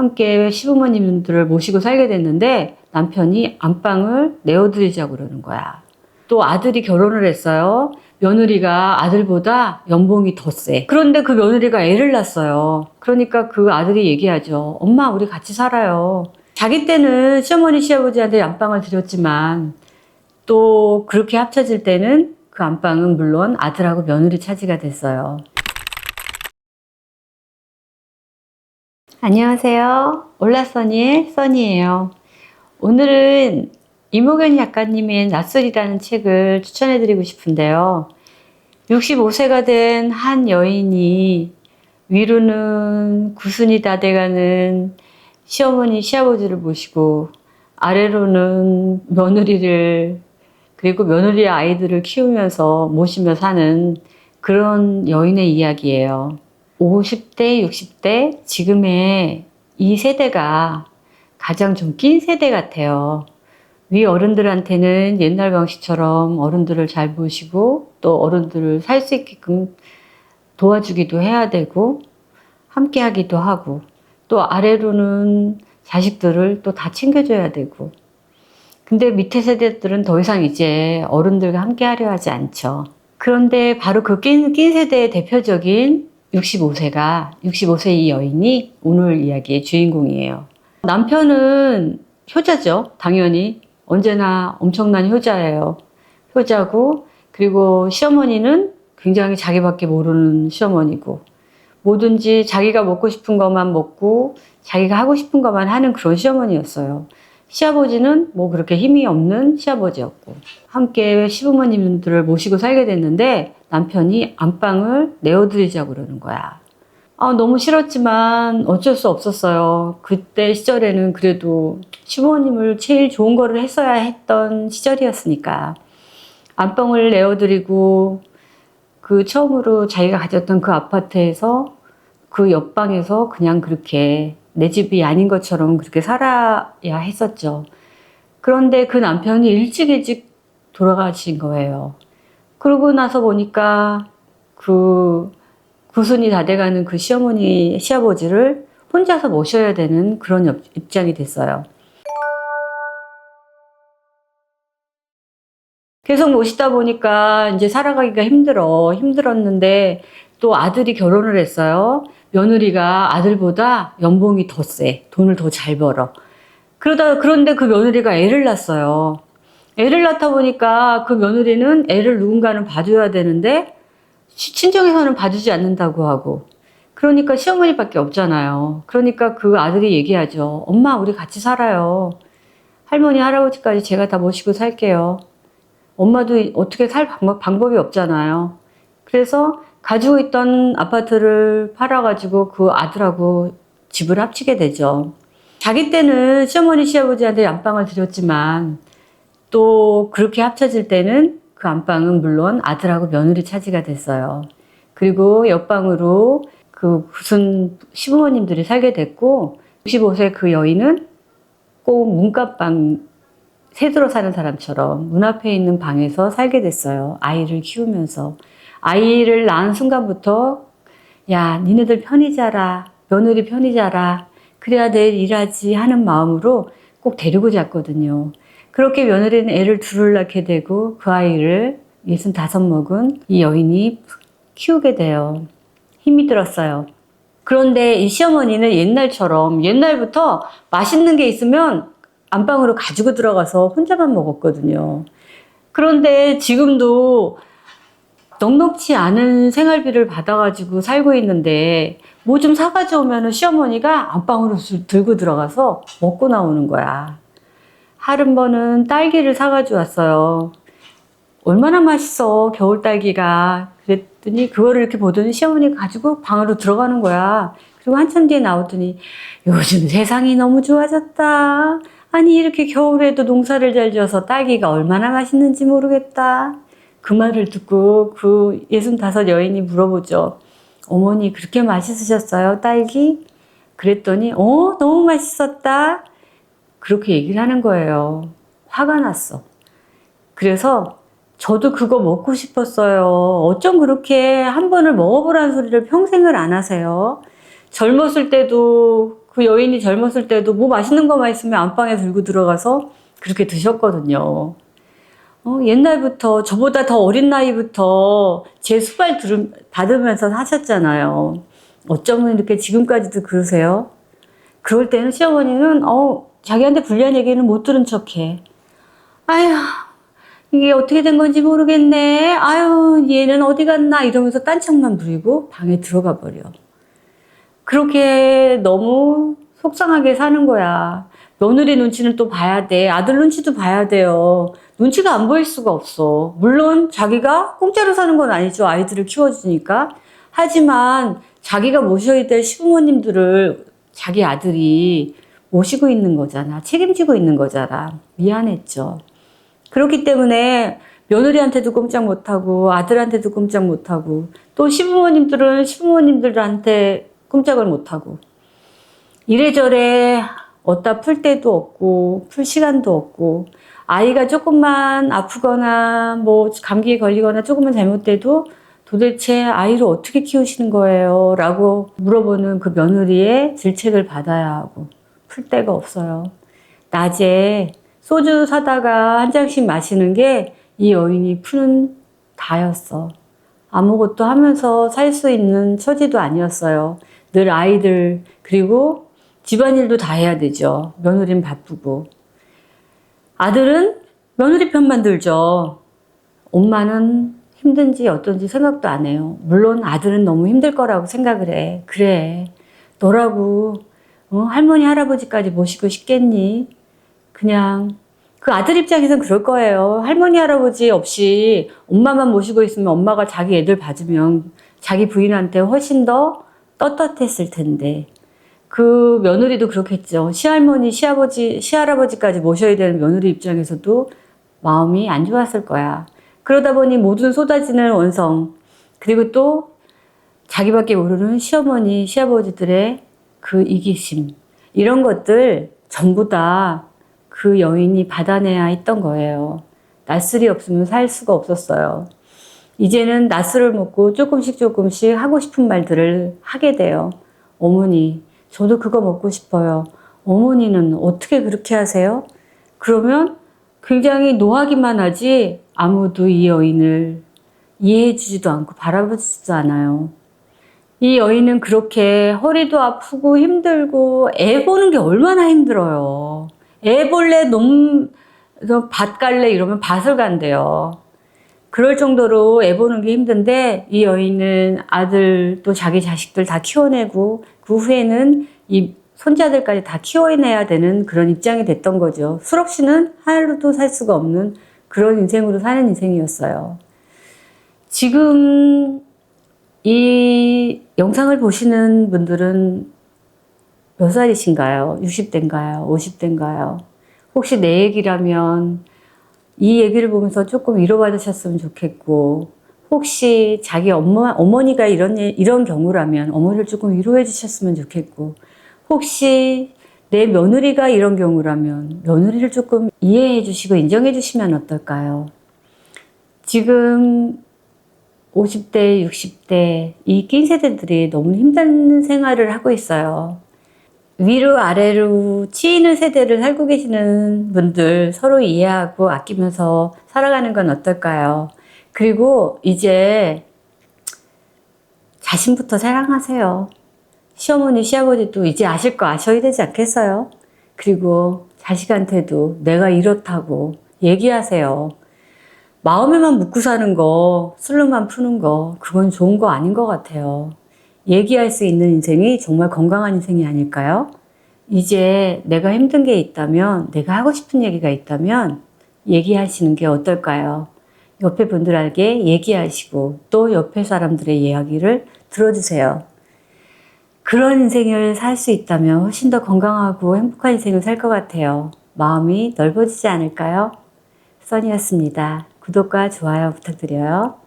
함께 시부모님들을 모시고 살게 됐는데 남편이 안방을 내어드리자고 그러는 거야. 또 아들이 결혼을 했어요. 며느리가 아들보다 연봉이 더 세. 그런데 그 며느리가 애를 낳았어요. 그러니까 그 아들이 얘기하죠. 엄마, 우리 같이 살아요. 자기 때는 시어머니, 시아버지한테 안방을 드렸지만 또 그렇게 합쳐질 때는 그 안방은 물론 아들하고 며느리 차지가 됐어요. 안녕하세요. 올라써니의 써니예요. 오늘은 이모견 작가님의 낯설이라는 책을 추천해드리고 싶은데요. 65세가 된 한 여인이 위로는 구순이 다 돼가는 시어머니, 시아버지를 모시고 아래로는 며느리를 그리고 며느리의 아이들을 키우면서 모시며 사는 그런 여인의 이야기예요. 50대, 60대 지금의 이 세대가 가장 좀 낀 세대 같아요. 위 어른들한테는 옛날 방식처럼 어른들을 잘 모시고 또 어른들을 살 수 있게끔 도와주기도 해야 되고 함께 하기도 하고 또 아래로는 자식들을 또 다 챙겨줘야 되고 근데 밑에 세대들은 더 이상 이제 어른들과 함께 하려 하지 않죠. 그런데 바로 그 낀 세대의 대표적인 65세 이 여인이 오늘 이야기의 주인공이에요. 남편은 효자죠. 당연히. 언제나 엄청난 효자예요. 효자고, 그리고 시어머니는 굉장히 자기밖에 모르는 시어머니고, 뭐든지 자기가 먹고 싶은 것만 먹고, 자기가 하고 싶은 것만 하는 그런 시어머니였어요. 시아버지는 뭐 그렇게 힘이 없는 시아버지였고, 함께 시부모님들을 모시고 살게 됐는데, 남편이 안방을 내어드리자고 그러는 거야. 너무 싫었지만 어쩔 수 없었어요. 그때 시절에는 그래도 시부모님을 제일 좋은 거를 했어야 했던 시절이었으니까. 안방을 내어드리고 그 처음으로 자기가 가졌던 그 아파트에서 그 옆방에서 그냥 그렇게 내 집이 아닌 것처럼 그렇게 살아야 했었죠. 그런데 그 남편이 일찍 돌아가신 거예요. 그러고 나서 보니까 그 구순이 다 돼가는 그 시어머니, 시아버지를 혼자서 모셔야 되는 그런 입장이 됐어요. 계속 모시다 보니까 이제 살아가기가 힘들었는데 또 아들이 결혼을 했어요. 며느리가 아들보다 연봉이 더 세. 돈을 더 잘 벌어. 그런데 그 며느리가 애를 낳았어요. 애를 낳다 보니까 그 며느리는 애를 누군가는 봐줘야 되는데 친정에서는 봐주지 않는다고 하고 그러니까 시어머니밖에 없잖아요. 그러니까 그 아들이 얘기하죠. 엄마, 우리 같이 살아요. 할머니, 할아버지까지 제가 다 모시고 살게요. 엄마도 어떻게 살 방법이 없잖아요. 그래서 가지고 있던 아파트를 팔아가지고 그 아들하고 집을 합치게 되죠. 자기 때는 시어머니, 시아버지한테 안방을 드렸지만 또 그렇게 합쳐질 때는 그 안방은 물론 아들하고 며느리 차지가 됐어요. 그리고 옆방으로 그 무슨 시부모님들이 살게 됐고 65세 그 여인은 꼭 문간방 새들어 사는 사람처럼 문 앞에 있는 방에서 살게 됐어요. 아이를 키우면서. 아이를 낳은 순간부터 야, 니네들 편히 자라. 며느리 편히 자라. 그래야 내일 일하지 하는 마음으로 꼭 데리고 잤거든요. 그렇게 며느리는 애를 둘을 낳게 되고 그 아이를 65 먹은 이 여인이 키우게 돼요. 힘이 들었어요. 그런데 이 시어머니는 옛날부터 맛있는 게 있으면 안방으로 가지고 들어가서 혼자만 먹었거든요. 그런데 지금도 넉넉지 않은 생활비를 받아가지고 살고 있는데 뭐 좀 사가지고 오면 시어머니가 안방으로 들고 들어가서 먹고 나오는 거야. 한 번은 딸기를 사가지고 왔어요. 얼마나 맛있어, 겨울 딸기가. 그랬더니 그거를 이렇게 보더니 시어머니가 가지고 방으로 들어가는 거야. 그리고 한참 뒤에 나오더니 요즘 세상이 너무 좋아졌다. 아니 이렇게 겨울에도 농사를 잘 지어서 딸기가 얼마나 맛있는지 모르겠다. 그 말을 듣고 그 65 여인이 물어보죠. 어머니 그렇게 맛있으셨어요, 딸기? 그랬더니 너무 맛있었다. 그렇게 얘기를 하는 거예요. 화가 났어. 그래서 저도 그거 먹고 싶었어요. 어쩜 그렇게 한 번을 먹어보라는 소리를 평생을 안 하세요? 젊었을 때도 그 여인이 젊었을 때도 뭐 맛있는 거만 있으면 안방에 들고 들어가서 그렇게 드셨거든요. 옛날부터 저보다 더 어린 나이부터 제 수발 받으면서 사셨잖아요. 어쩌면 이렇게 지금까지도 그러세요? 그럴 때는 시어머니는 자기한테 불리한 얘기는 못 들은 척해. 아휴, 이게 어떻게 된 건지 모르겠네. 아유, 얘는 어디 갔나 이러면서 딴청만 부리고 방에 들어가 버려. 그렇게 너무 속상하게 사는 거야. 며느리 눈치는 또 봐야 돼. 아들 눈치도 봐야 돼요. 눈치가 안 보일 수가 없어. 물론 자기가 공짜로 사는 건 아니죠. 아이들을 키워주니까. 하지만 자기가 모셔야 될 시부모님들을 자기 아들이 모시고 있는 거잖아. 책임지고 있는 거잖아. 미안했죠. 그렇기 때문에 며느리한테도 꼼짝 못하고 아들한테도 꼼짝 못하고 또 시부모님들은 시부모님들한테 꼼짝을 못하고 이래저래 어디다 풀 데도 없고 풀 시간도 없고 아이가 조금만 아프거나 뭐 감기에 걸리거나 조금만 잘못돼도 도대체 아이를 어떻게 키우시는 거예요? 라고 물어보는 그 며느리의 질책을 받아야 하고 풀 데가 없어요. 낮에 소주 사다가 한 잔씩 마시는 게 이 여인이 푸는 다였어. 아무것도 하면서 살 수 있는 처지도 아니었어요. 늘 아이들 그리고 집안일도 다 해야 되죠. 며느리는 바쁘고. 아들은 며느리 편만 들죠. 엄마는 힘든지 어떤지 생각도 안 해요. 물론 아들은 너무 힘들 거라고 생각을 해. 그래. 너라고 할머니 할아버지까지 모시고 싶겠니? 그냥 그 아들 입장에선 그럴 거예요. 할머니 할아버지 없이 엄마만 모시고 있으면 엄마가 자기 애들 봐주면 자기 부인한테 훨씬 더 떳떳했을 텐데 그 며느리도 그렇겠죠. 시할머니, 시아버지, 시할아버지까지 모셔야 되는 며느리 입장에서도 마음이 안 좋았을 거야. 그러다 보니 모든 쏟아지는 원성 그리고 또 자기밖에 모르는 시어머니, 시아버지들의 그 이기심 이런 것들 전부 다 그 여인이 받아내야 했던 거예요. 낯설이 없으면 살 수가 없었어요. 이제는 낯설을 먹고 조금씩 하고 싶은 말들을 하게 돼요. 어머니, 저도 그거 먹고 싶어요. 어머니는 어떻게 그렇게 하세요? 그러면 굉장히 노하기만 하지 아무도 이 여인을 이해해주지도 않고 바라보지도 않아요. 이 여인은 그렇게 허리도 아프고 힘들고 애 보는 게 얼마나 힘들어요. 애 볼래 밭 갈래 이러면 밭을 간대요. 그럴 정도로 애 보는 게 힘든데 이 여인은 아들 또 자기 자식들 다 키워내고 그 후에는 이 손자들까지 다 키워내야 되는 그런 입장이 됐던 거죠. 술 없이는 하루도 살 수가 없는 그런 인생으로 사는 인생이었어요. 지금 이 영상을 보시는 분들은 몇 살이신가요? 60대인가요? 50대인가요? 혹시 내 얘기라면 이 얘기를 보면서 조금 위로받으셨으면 좋겠고 혹시 자기 어머니가 이런 경우라면 어머니를 조금 위로해 주셨으면 좋겠고 혹시 내 며느리가 이런 경우라면 며느리를 조금 이해해 주시고 인정해 주시면 어떨까요? 지금 50대, 60대 이 낀 세대들이 너무 힘든 생활을 하고 있어요. 위로 아래로 치이는 세대를 살고 계시는 분들 서로 이해하고 아끼면서 살아가는 건 어떨까요? 그리고 이제 자신부터 사랑하세요. 시어머니, 시아버지도 이제 아실 거 아셔야 되지 않겠어요? 그리고 자식한테도 내가 이렇다고 얘기하세요. 마음에만 묻고 사는 거, 술로만 푸는 거, 그건 좋은 거 아닌 것 같아요. 얘기할 수 있는 인생이 정말 건강한 인생이 아닐까요? 이제 내가 힘든 게 있다면, 내가 하고 싶은 얘기가 있다면 얘기하시는 게 어떨까요? 옆에 분들에게 얘기하시고 또 옆에 사람들의 이야기를 들어주세요. 그런 인생을 살 수 있다면 훨씬 더 건강하고 행복한 인생을 살 것 같아요. 마음이 넓어지지 않을까요? 써니였습니다. 구독과 좋아요 부탁드려요.